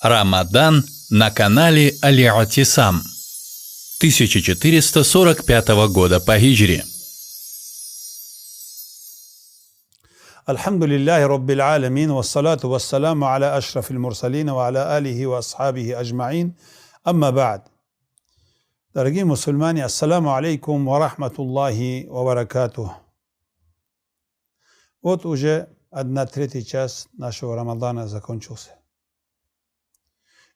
Рамадан на канале Аль-Атисам 1445 года по хиджре. Альхамдулиллахи Раббил Алямин, вассалату вассаламу аля ашрафил мурсалин, ва аля алихи ва асхабихи аджмаин, амма ба'д. Дорогие мусульмане, ассаламу алейкум ва рахматуллахи ва баракатух. Вот уже 1/3 час нашего Рамадана закончился.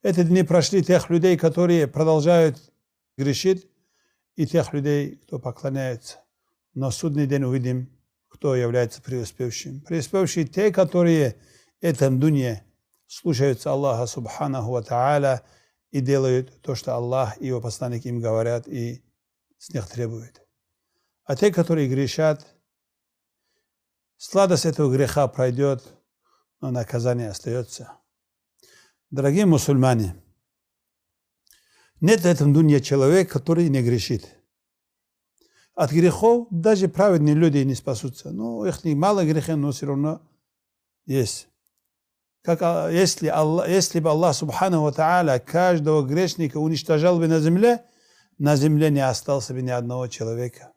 Эти дни прошли тех людей, которые продолжают грешить, и тех людей, кто поклоняется. Но в судный день увидим, кто является преуспевшим. Преуспевшие те, которые в этом дуне слушаются Аллаха Субханаху ва Тааля и делают то, что Аллах и его посланник им говорят и с них требуют. А те, которые грешат, сладость этого греха пройдет, но наказание остается. Дорогие мусульмане, нет в этом дуне человека, который не грешит. От грехов даже праведные люди не спасутся. Ну, их мало греха, но все равно есть. Если бы Аллах Субханаху ва Тааля каждого грешника уничтожал бы на земле не осталось бы ни одного человека.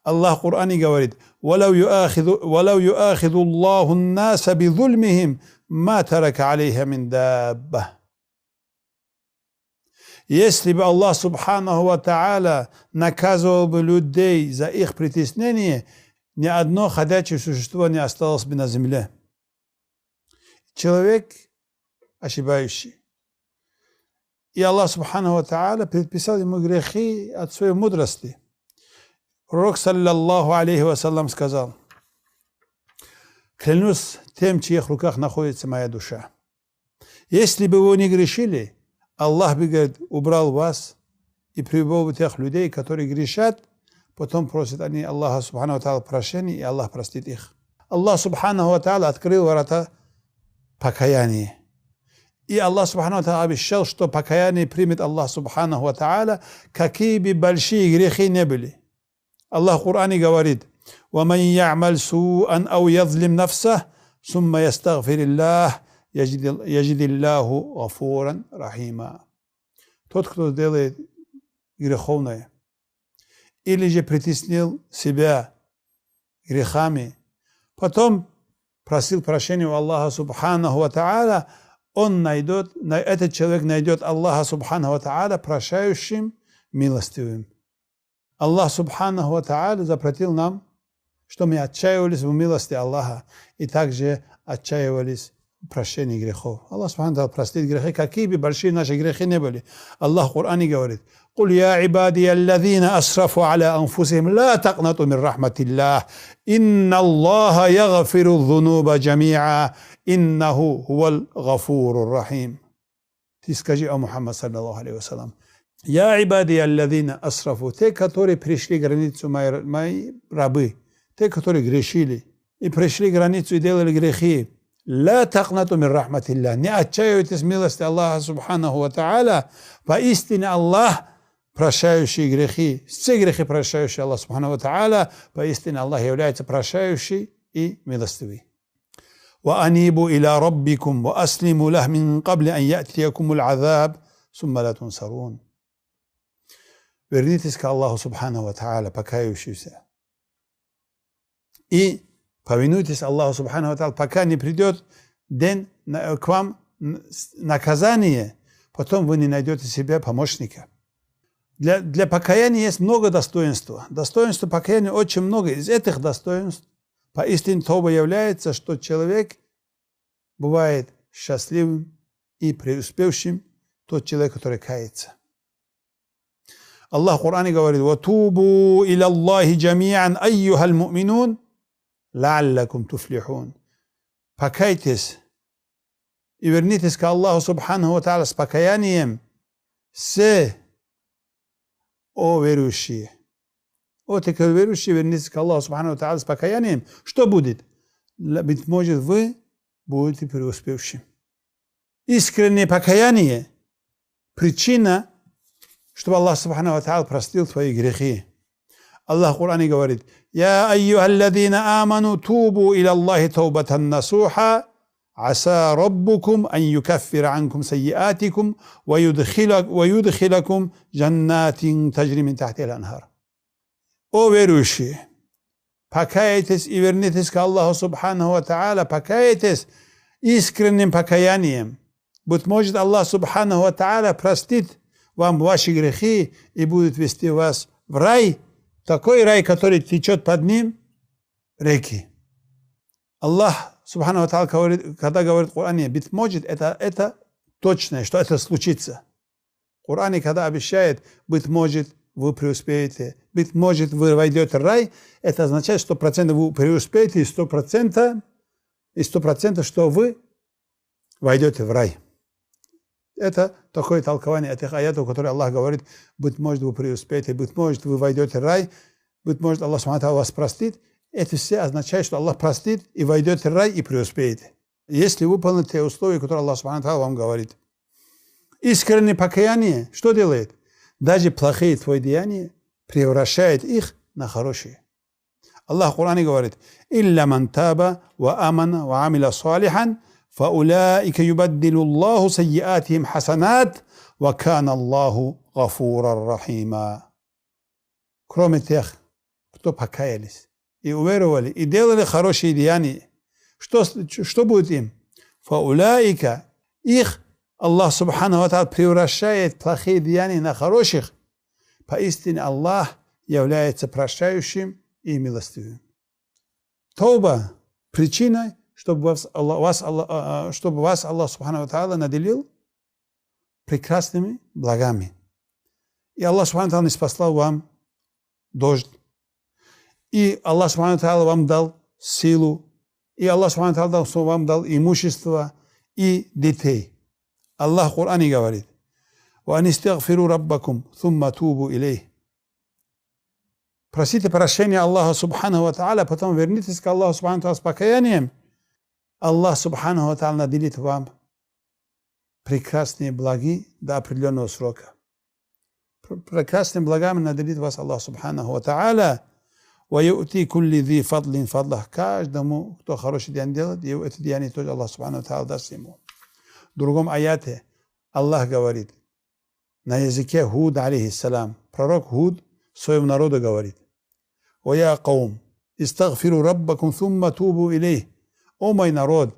Аллах в Коране говорит: «Валау юахиду Аллаху ан-наса би-зульмихим, ма тарака алейха мин дабба». Если бы Аллах Субханаху ва Тааля наказывал бы людей за их притеснение, ни одно ходячее существо не осталось бы на земле. Человек ошибающий. И Аллах Субханаху ва Тааля предписал ему грехи от своей мудрости. Пророк, саллаллаху алейхи вассалям, сказал: «Клянусь тем, в чьих руках находится моя душа. Если бы вы не грешили, Аллах бы, говорит, убрал вас и привел бы тех людей, которые грешат, потом просят они Аллаха Субханаху ва Тааля прощения, и Аллах простит их». Аллах Субханаху ва Тааля открыл ворота покаяния. И Аллах Субханаху ва Тааля обещал, что покаяние примет Аллах Субханаху ва Тааля, какие бы большие грехи не были. Аллах в Коране говорит: «Ваман я'маль су'ан ау язлим нафсах, сумма ястагфириллах, яджидиллаху гафуран рахима». Тот, кто делает греховное, или же притеснил себя грехами, потом просил прощения у Аллаха Субханаху ва Тааля, этот человек найдет Аллаха Субханаху ва Тааля прощающим, милостивым. Аллах Субханаху ва Тааля запретил нам, что мы отчаивались в милости Аллаха и также отчаивались в прощении грехов. Аллах Субханаху ва Тааля простит грехи, какие бы большие наши грехи не были. Аллах в Коране говорит: «Куль я ибадия аллазина асрафу аля анфусихим, ла тaqнату мин рахматиллах, инна Аллаха ягфиру зунуба джамиа, иннаху хувал гафуру рахим». Ты скажи, о Мухаммад саллаллаху алейхи вассалям: «Я ибадия аллазина асрафу», те, которые пришли границу, мои рабы, те, которые грешили и пришли границу и делали грехи, ла тaqнату мин рахматиллах, не отчаивайтесь милости Аллаха Субханаху ва Тааля, поистине Аллах прощающий грехи, все грехи прощающий Аллах Субханаху ва Тааля, поистине Аллах является прощающий и милостивый. «Ва анибу иля раббикум, ва аслиму лах мин кабли ан я'тиякумул азаб, сумма ла тунсарун». Вернитесь к Аллаху Субханаху ва Тааля, покаявшийся, и повинуйтесь Аллаху Субханаху ва Тааля, пока не придет день к вам наказание, потом вы не найдете себе помощника. Для покаяния есть много достоинств. Достоинств покаяния очень много. Из этих достоинств поистине тоба является, что человек бывает счастливым и преуспевшим, тот человек, который кается. Аллах в Коране говорит: «Ватубу иля Аллахи джами'ан айюхал му'минун, ла'аллакум туфлихун». Покайтесь и вернитесь к Аллаху Субханаху ва Тааля с покаянием, все, о верующие. О, те, кто верующие, вернитесь к Аллаху Субханаху ва Тааля с покаянием. Что будет? Быть может, вы будете преуспевшим. Искреннее покаяние – причина, чтобы Аллах Субханаху ва Тааля простил твои грехи. Аллах в Коране говорит: «Я айюхаллазина аману тубу иля Аллахи таубатан насуха, аса роббукум ан юкаффира анкум сайиатикум ва юдхилакум джаннатин таджри мин тахтиха аль-анхар. О верующие, покайтесь и вернитесь к Аллаху Субханаху ва Тааля, покайтесь искренним покаянием. Быть может, Аллах Субханаху ва Тааля простит вам ваши грехи и будет вести вас в рай, такой рай, который течет под ним реки. Аллах Субханаху ва Тааля, когда говорит в Коране, быть может, это точно, что это случится. В Коране, когда обещает, быть может, вы преуспеете, быть может, вы войдете в рай, это означает, 100% вы преуспеете, и 100%, что вы войдете в рай. Это такое толкование этих аятов, которые Аллах говорит, быть может, вы преуспеете, быть может, вы войдете в рай, быть может, Аллах Субхану вас простит. Это все означает, что Аллах простит, и войдете в рай, и преуспеете. Если выполните те условия, которые Аллах Субхану вам говорит. Искреннее покаяние что делает? Даже плохие твои деяния превращает их на хорошие. Аллах в Коране говорит: «Илля ман таба ва амана ва амиля салихан, фаулаика юбаддилу Аллаху сайиатихим хасанат, ва кана Аллаху гафурар рахима». Кроме тех, кто покаялись и уверовали, и делали хорошие деяния, что будет им? Фаулаика, их Аллах Субхану ва Тааля превращает плохие деяния на хороших. Поистине Аллах является прощающим и милостивым. Тауба – причиной, чтобы вас Аллах Субхану ва Тааля наделил прекрасными благами. И Аллах Субхану ва Тааля не спаслал вам дождь. И Аллах Субхану ва Тааля вам дал силу. И Аллах Субхану ва Тааля вам дал имущество и детей. Аллах в Коране говорит: «Ва анистагфиру раббакум, thumma тубу илейх». Просите прощения Аллаха Субхану ва Тааля, потом вернитесь к Аллаху Субхану ва Тааля с покаянием. Аллах Субхану ва Тааля наделит вам прекрасные благи до определенного срока. Прекрасными благами наделит вас Аллах Субхану ва Тааля. «Ва ю'ти кулли зи фадлин фадлах». Каждому, кто хороший деяние делает, и это деяние тоже Аллах Субхану ва Тааля даст ему. В другом аяте Аллах говорит на языке Худ, алейхиссалам. Пророк Худ своему народу говорит: «О я каум, истагфиру раббакум thumma тубу илейх». О мой народ,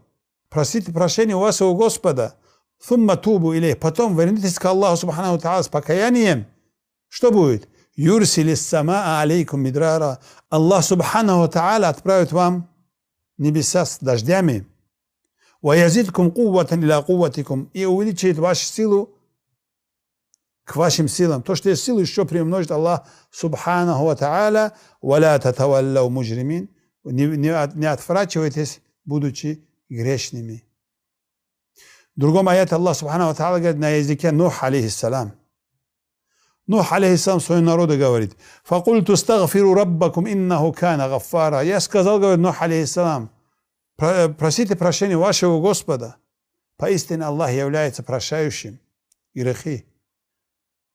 просите прощения у вашего Господа, thumma тубу илейх, потом вернитесь к Аллаху Субхану ва Тааля с покаянием. Что будет? Юрсилис самаа алейкум мидрара. Аллах Субхану ва Тааля отправит вам небеса с дождями. وَيَزِدْكُمْ قُوَّةً إِلَىٰ قُوَّتِكُمْ, и увеличит вашу силу к вашим силам. То, что есть силы, еще приумножит Аллах Субханаху ва Тааля. وَلَا تَتَوَلَّوْا مُجْرِمِينَ. Не отворачивайтесь, будучи грешными. В другом аяте Аллах Субханаху ва Тааля говорит на языке Нух, алейхиссалам. Нух, алейхиссалам, своему народу говорит: فَقُلْتُ اسْتَغْفِرُوا رَبَّكُمْ إِنَّهُ كَانَ غَفَّارًا. Я сказал, говорит Нух, алейхиссалам, просите прощения вашего Господа. Поистине Аллах является прощающим грехи.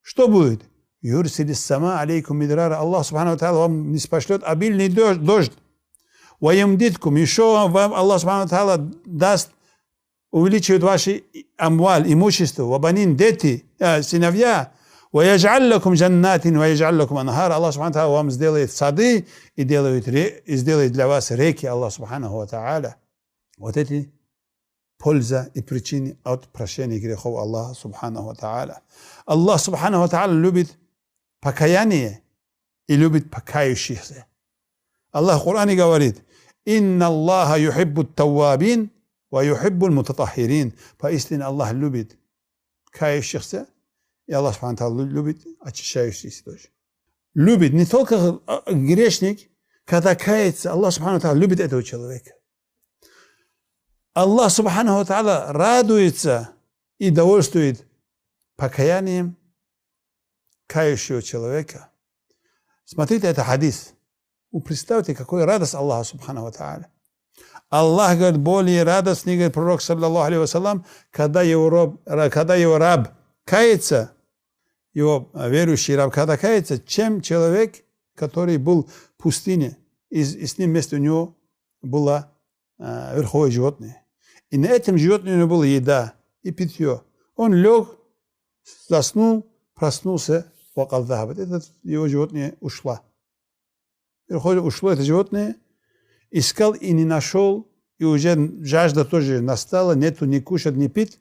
Что будет? Юрсилис сама алейкум мидрара. Аллах Субхану ва Тааля вам не спошлет обильный дождь. Ваямдиткум. Еще вам Аллах Субхану ва Тааля даст, увеличивает ваши амваль, имущество, вабанин, дети, сыновья. وَيَجْعَلَّكُمْ جَنَّاتٍ وَيَجْعَلَّكُمْ أَنْهَارًا. Аллах Субхану ва Тааля вам сделает сады и сделает для вас реки. Аллах Субхану ва Тааля. Вот эти польза и причины от прощения грехов Аллаха Субхану ва Тааля. Аллах Субхану ва Тааля любит покаяние и любит покающихся. Аллах в Коране говорит: «Инна Аллаха юхиббу ат-таввабин ва юхиббу аль-мутатаххирин». Поистине Аллах любит кающихся, и Аллах Субхану ва Тааля любит очищающихся тоже. Любит не только грешник, когда кается, Аллах Субхану ва Тааля любит этого человека. Аллах Субхану ва Тааля радуется и довольствует покаянием кающего человека. Смотрите, это хадис. Вы представьте, какой радость Аллаха Субхану ва Тааля. Аллах говорит, более радостный, говорит пророк, саллаллаху алейхи вассалам, когда его раб кается, его верующий раб, когда кается, чем человек, который был в пустыне, и с ним вместе у него было верховое животное. И на этом животном у него была еда и питье. Он лег, заснул, проснулся, это его животное ушло. Ушло это животное, искал и не нашел, и уже жажда тоже настала, нету ни кушать, ни пить.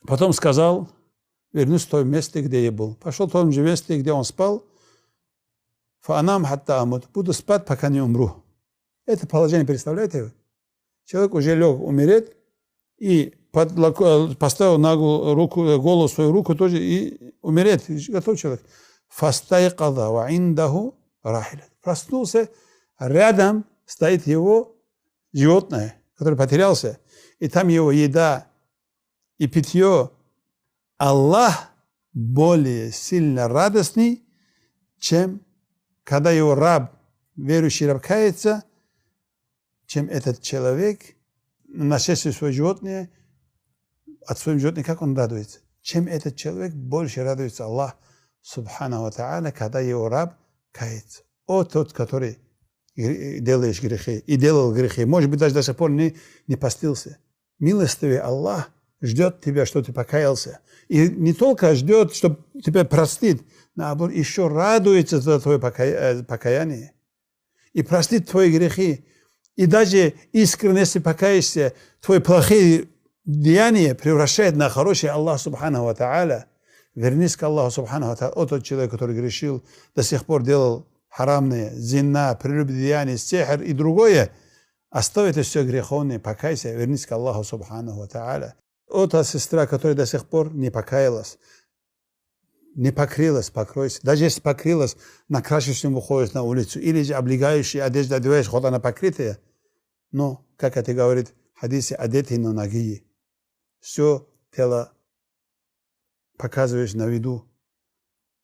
Потом сказал, вернусь в то место, где я был. Пошел в том же месте, где он спал. Фаанам хатта амут. Буду спать, пока не умру. Это положение, представляете вы? Человек уже лег умереть и поставил на голову свою руку тоже и умереть. Готов человек. Фастайқаза ва индаху рахилат. Проснулся, рядом стоит его животное, которое потерялся. И там его еда и питье. Аллах более сильно радостный, чем когда его раб, верующий раб, кается, чем этот человек, нашедший свое животное, от своего животного, как он радуется. Чем этот человек больше радуется Аллах, субхану ва та'аля, когда его раб кается. О тот, который делаешь грехи и делал грехи, может быть, даже до сих пор не постился. Милостивый Аллах ждет тебя, что ты покаялся. И не только ждет, чтобы тебя простит, наоборот, еще радуется за твое покаяние. И простит твои грехи. И даже искренне, если покаешься, твои плохие деяния превращает на хорошее Аллах субхану ва та'аля. Вернись к Аллаху субхану ва та'аля. О тот человек, который грешил, до сих пор делал харамные, зина, прелюбодеяние, сихр и другое. Оставь это все греховное, покайся, вернись к Аллаху субхану ва та'аля. О та сестра, которая до сих пор не покаялась, не покрылась, покройся. Даже если покрылась, накрашиваешься, выходишь на улицу, или же облегающая одежда одеваешь, хоть она покрытая, но, как это говорит в хадисе, одетый, но ноги. Все тело показываешь на виду.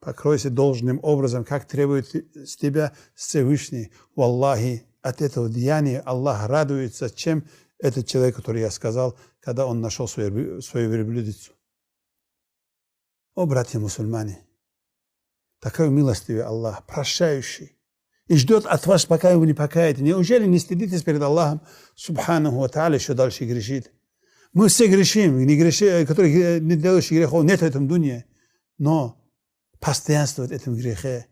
Покройся должным образом, как требует с тебя Всевышний. Валлахи, от этого деяния Аллах радуется, чем этот человек, который я сказал, когда он нашел свою верблюдицу. О, братья мусульмане, такой милостивый Аллах, прощающий, и ждет от вас, пока вы не покаете. Неужели не стыдитесь перед Аллахом, субханаху ва та'аля, еще дальше грешит? Мы все грешим, которые не делают грехов, нет в этом дуне, но постоянствовать в этом грехе,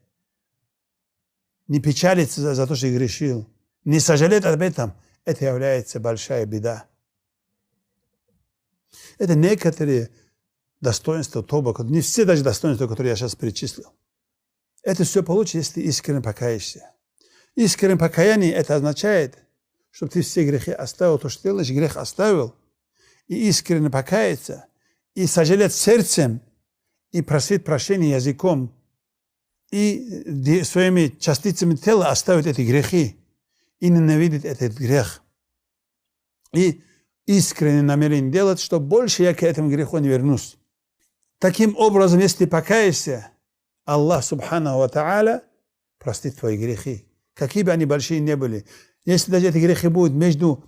не печалиться за то, что грешил, не сожалеть об этом, это является большая беда. Это некоторые достоинства тоба, не все даже достоинства, которые я сейчас перечислил. Это все получится, если искренне покаешься. Искреннее покаяние это означает, чтобы ты все грехи оставил, то, что делаешь, грех оставил, и искренне покаяться, и сожалеть сердцем, и просить прощения языком, и своими частицами тела оставить эти грехи, и ненавидеть этот грех. И искренне намерение делать, что больше я к этому греху не вернусь. Таким образом, если покаешься, Аллах субхану ва та'аля простит твои грехи, какие бы они большие не были. Если даже эти грехи будут между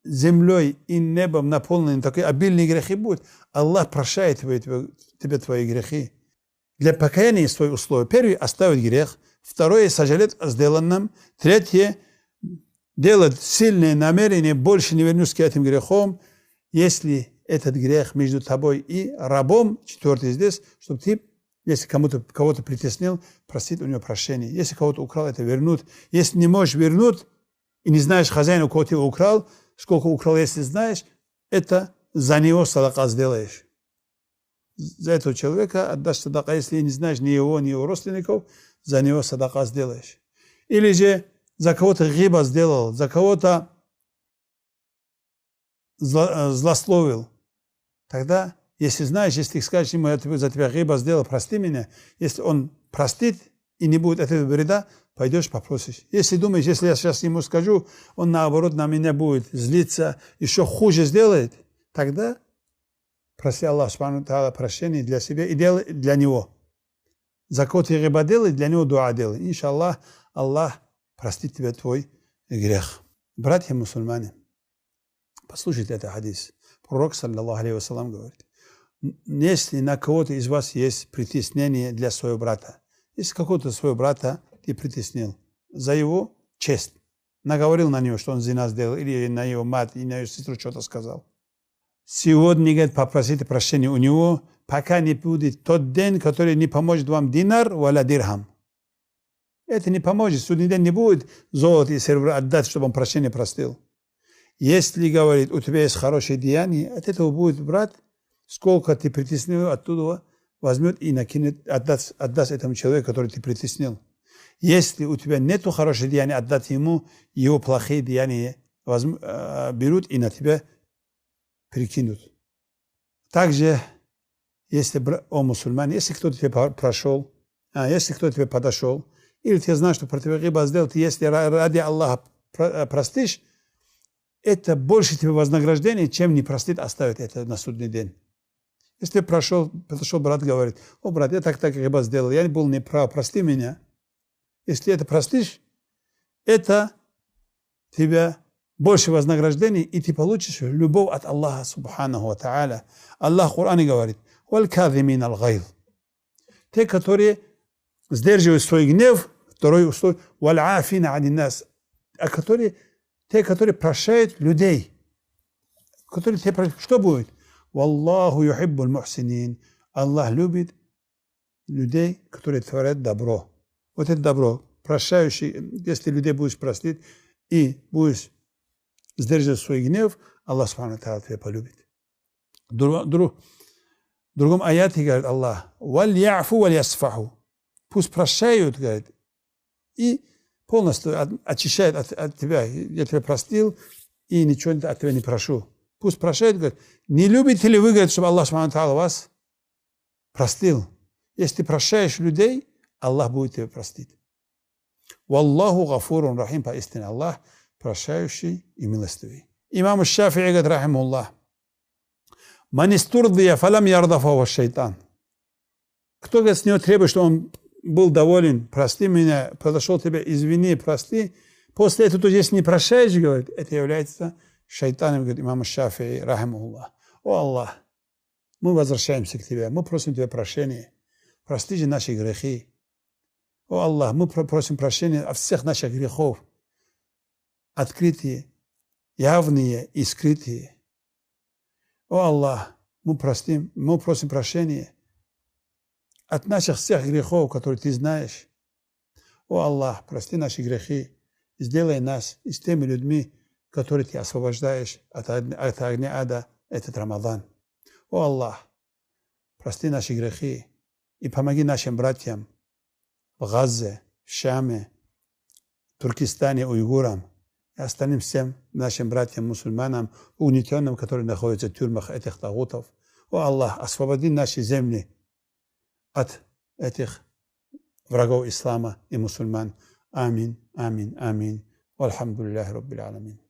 землей и небом наполнены, такие обильные грехи будут, Аллах прощает тебе твои грехи. Для покаяния есть свои условия. Первый – оставить грех. Второе – сожалеть о сделанном. Третье – делать сильное намерение, больше не вернусь к этим грехам, если этот грех между тобой и рабом. Четвертый здесь, чтобы ты, если кого-то притеснил, просить у него прощения. Если кого-то украл, это вернуть. Если не можешь вернуть и не знаешь хозяина, у кого ты украл, сколько украл, если знаешь, это за него садака сделаешь. За этого человека отдашь садака, если не знаешь ни его родственников, за него садака сделаешь. Или же за кого-то гиба сделал, за кого-то злословил. Тогда, если знаешь, если скажешь ему, я за тебя гиба сделал, прости меня, если он простит и не будет этого вреда, пойдешь попросишь. Если думаешь, если я сейчас ему скажу, он наоборот на меня будет злиться, еще хуже сделает, тогда проси Аллах субхану ва та'аля прощения для себя и делай для него. За кого ты гиба делай, для него дуа делай. Иншаллах, Аллах простит тебе твой грех. Братья мусульмане, послушайте этот хадис. Пророк, саллаллаху алейхи вассалам, говорит, если на кого-то из вас есть притеснение для своего брата, если какого-то своего брата ты притеснил за его честь, наговорил на него, что он зина сделал, или на его мать, или на его сестру что-то сказал, сегодня, говорит, попросите прощения у него, пока не будет тот день, который не поможет вам динар, валя дирхам. Это не поможет. Судный день не будет золото и серебро отдать, чтобы он прощение простил. Если, говорит, у тебя есть хорошее деяние, от этого будет брать, сколько ты притеснил, оттуда возьмет и накинет, отдаст этому человеку, который ты притеснил. Если у тебя нету хорошего деяния, отдать ему его плохие деяния, берут и на тебя прикинут. Также, если мусульман, если кто-то тебе прошел, если кто-то тебе подошел, или ты знаешь, что про тебя гиба сделал, ты если ради Аллаха простишь, это больше тебе вознаграждение, чем не простит, оставит это на судный день. Если подошел брат, говорит: о, брат, я так гиба сделал, я был неправ, прости меня. Если это простишь, это тебя больше вознаграждений, и ты получишь любовь от Аллаха субханаху ва тааля. Аллах в Коране говорит: «Валь-казимин аль-гайз». Те, которые сдерживают свой гнев, второй условие, «Валь-афина ани-нас», те, которые прощают людей. Что будет? «Валлаху юхиббуль мухсинин». Аллах любит людей, которые творят добро. Вот это добро, прощающий, если людей будешь простить и будешь сдерживать свой гнев, Аллах субхану тааля тебя полюбит. В другом аяте говорит Аллах: «Валь яфу валь ясфаху». Пусть прощают, говорит, и полностью очищает от тебя. Я тебя простил, и ничего от тебя не прошу. Пусть прощают, говорит. Не любите ли вы, говорит, чтобы Аллах субхану тааля вас простил? Если ты прощаешь людей, Аллах будет тебя простить. Валлаху гафурун рахим, поистине Аллах прощающий и милостивый. Имам Шафии говорит, рахимуллах: «Ман истурдия фалам ярда фахуа шайтан». Кто, говорит, с него требует, что он был доволен: прости меня, подошел тебя, извини, прости. После этого, если не прощаешь, говорит, это является шайтаном, говорит имам Шафии, рахимуллах. О Аллах, мы возвращаемся к тебе, мы просим тебя прощения, прости же наши грехи. О Аллах, мы просим прощения от всех наших грехов, открытые, явные и скрытые. О Аллах, мы просим прощения от наших всех грехов, которые ты знаешь. О Аллах, прости наши грехи, сделай нас из теми людьми, которые ты освобождаешь от огня ада этот Рамадан. О Аллах, прости наши грехи и помоги нашим братьям в Газе, в Шаме, в Туркестане, уйгурам и остальным всем нашим братьям-мусульманам, угнетенным, которые находятся в тюрьмах этих тагутов. О Аллах, освободи наши земли от этих врагов ислама и мусульман. Амин, амин, амин. Вальхамдулиллахи раббил аламин.